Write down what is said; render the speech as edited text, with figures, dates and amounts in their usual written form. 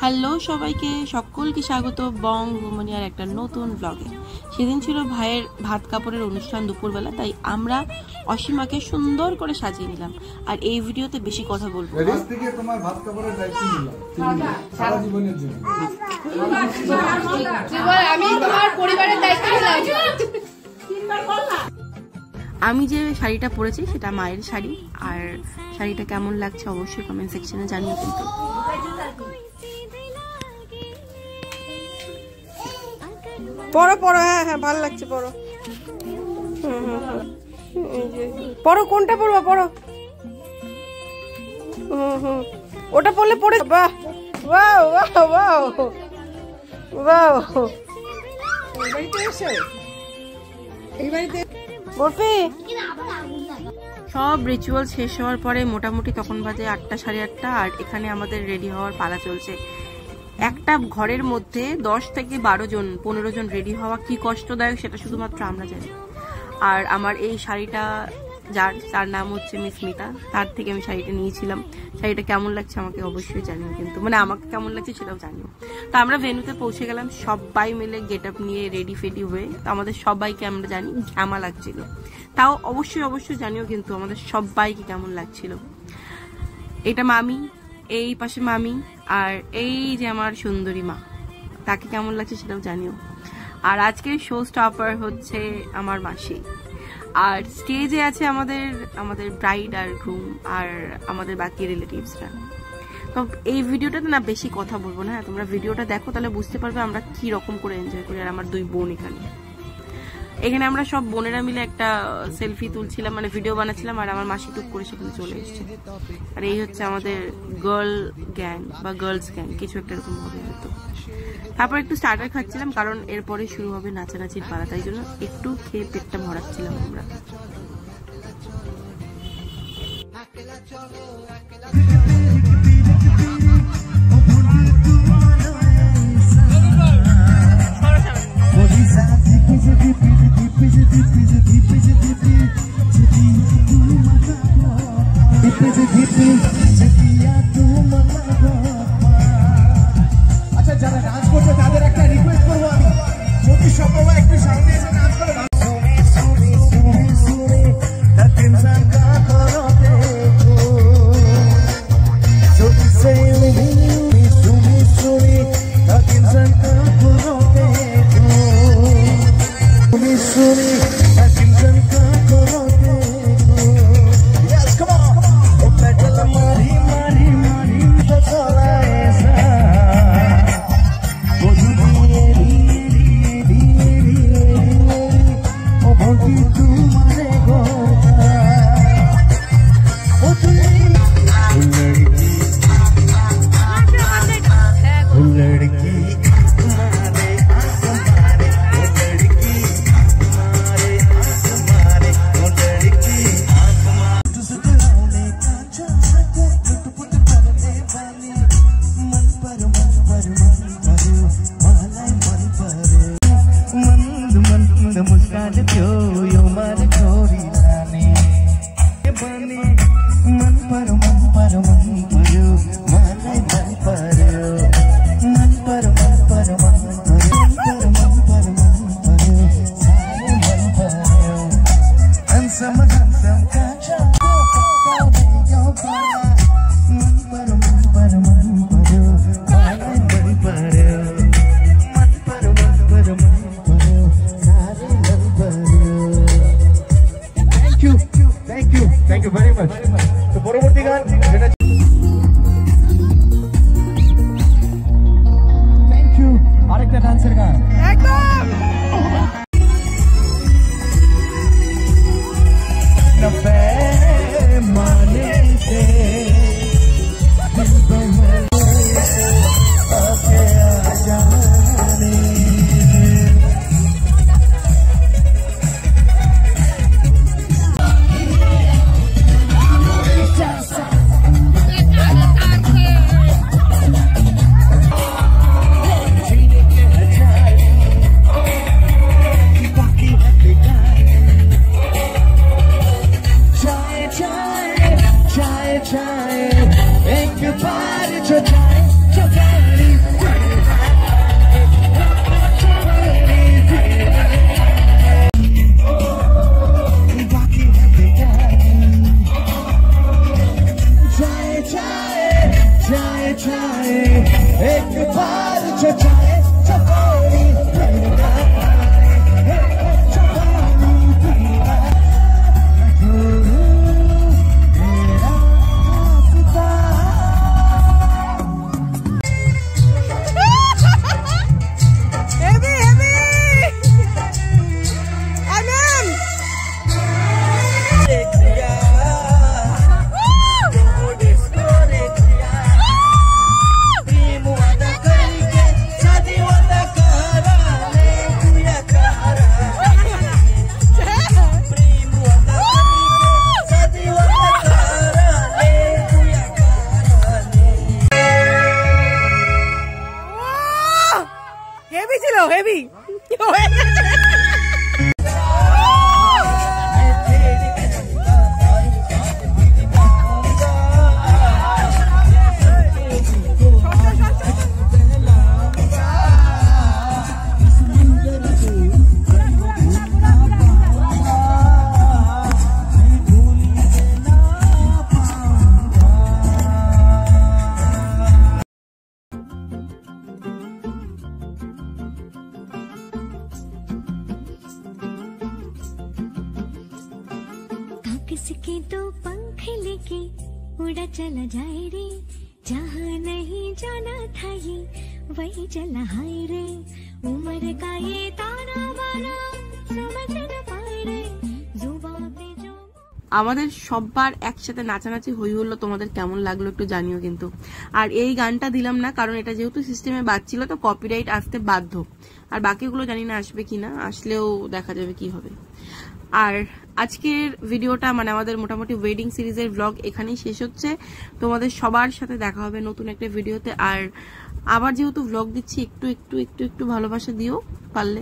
Hello সবাইকে, সকলকে স্বাগত বং রোমানিয়ার একটা নতুন ব্লগে। সেদিন ছিল ভাইয়ের ভাত কাপড়ের অনুষ্ঠান দুপুরবেলা, তাই আমরা অসীমাকে সুন্দর করে সাজিয়ে নিলাম। আর এই ভিডিওতে বেশি কথা বলবো না। তোমার ভাত কাপড়ের দায়িত্ব নিলাম সারা জীবনের জন্য। আমি তোমার পরিবারের দায়িত্ব নিলাম। আমি যে শাড়িটা পরেছি সেটা মায়ের শাড়ি, আর শাড়িটা কেমন লাগছে অবশ্যই কমেন্ট সেকশনে জানিও। কিন্তু পড়ো পড়ো, হ্যাঁ হ্যাঁ ভালো লাগছে, পড়ো। পড়ো, কোনটা পড়বো পড়ো। ওটা পড়লে পড়ে। বাহ বাহ বাহ বাহ বাহ। সব রিচুয়াল শেষ হওয়ার পরে মোটামুটি তখন বাজে 8টা সাড়ে 8টা, আর এখানে আমাদের রেডি হওয়ার পালা চলছে। একটা ঘরের মধ্যে 10 থেকে 12 জন 15 জন রেডি হওয়া কি কষ্টদায়ক সেটা শুধুমাত্র আমরা জানি। আর আমার এই শাড়িটা যার নাম হচ্ছে মিস মিতা, তার থেকে আমি শাড়িটা নিয়েছিলাম। শাড়িটা কেমন লাগছে আমাকে অবশ্যই জানিও, কিন্তু মানে আমাকে কেমন লাগছে সেটাও জানিও। তো আমরা ভেন্যুতে পৌঁছে গেলাম, সবাই মিলে গেট আপ নিয়ে রেডি ফেডি হয়ে। তো আমাদের সবাইকে আমরা জানি ঘ্যামা লাগছিল, তাও অবশ্যই জানিও কিন্তু আমাদের সবাইকে কেমন লাগছিল। এটা মামি, এই পাশে মামি, আর এই যে আমার সুন্দরী মা, তাকে কেমন লাগছে সেটাও জানিও। আর আজকের শো স্টপার হচ্ছে আমার মাসি, আর স্টেজে আছে আমাদের ব্রাইড আর গ্রুম আর আমাদের বাকি রিলেটিভসরা। তো এই ভিডিওটাতে না বেশি কথা বলবো না, তোমরা ভিডিওটা দেখো তাহলে বুঝতে পারবে আমরা কি রকম করে এনজয় করি। আর আমার 2 বোন এখানে আমরা সব বোনেরা মিলে একটা সেলফি তুলছিলাম, মানে ভিডিও বানাচ্ছিলাম, আর আমার মাসি টুক করে সেখানে চলে এসছে। আর এই হচ্ছে আমাদের গার্ল গ্যাং বা গার্লস গ্যাং, কিছু একটা এরকম হবে হয়তো। তারপর একটু স্টার্টার খাচ্ছিলাম, কারণ এরপরে শুরু হবে নাচানাচির পালা, তাই জন্য একটু খেয়ে পেটটা ভরাচ্ছিলাম আমরা। আচ্ছা, যারা ডান্স করছে তাদের একটা রিকোয়েস্ট করবো আমি, যদি সম্ভব একটু সামনে এসে ডান্স করে। Thank you very much. তো পরবর্তী গান যেটা থ্যাংক ইউ, আরেকটা ডান্সের গান একদম নবে মানে তে ওকে আজানে। Try, एक बार जो जाए जाए एक बार जो जाए चकोरी पीना चकोरी पीना मेरा रास्ता Heavy, heavy! Amen! Heavy ছিল, heavy! किसके तो पंख लेके उड़ा चला जाए रे, जहाँ नहीं जाना था ये वही चला हाय रे। उम्र का ये ताना बाना समझ न पाए रे, जुबान पे जो আমাদের সববার একসাথে নাচানাচি হই হলো, তোমাদের কেমন লাগলো একটু জানিও কিন্তু। আর এই গানটা দিলাম না কারণ এটা যেহেতু সিস্টেমে বাজছিল তো কপিরাইট আসতে বাধ্য, আর বাকিগুলো জানি না আসবে কিনা, আসলেও দেখা যাবে কি হবে। আর আজকের ভিডিওটা মানে আমাদের মোটামুটি ওয়েডিং সিরিজের ব্লগ এখানেই শেষ হচ্ছে। তোমাদের সবার সাথে দেখা হবে নতুন একটা ভিডিওতে। আর আবার যেহেতু ব্লগ দিচ্ছি একটু একটু একটু একটু ভালোবাসা দিও পারলে।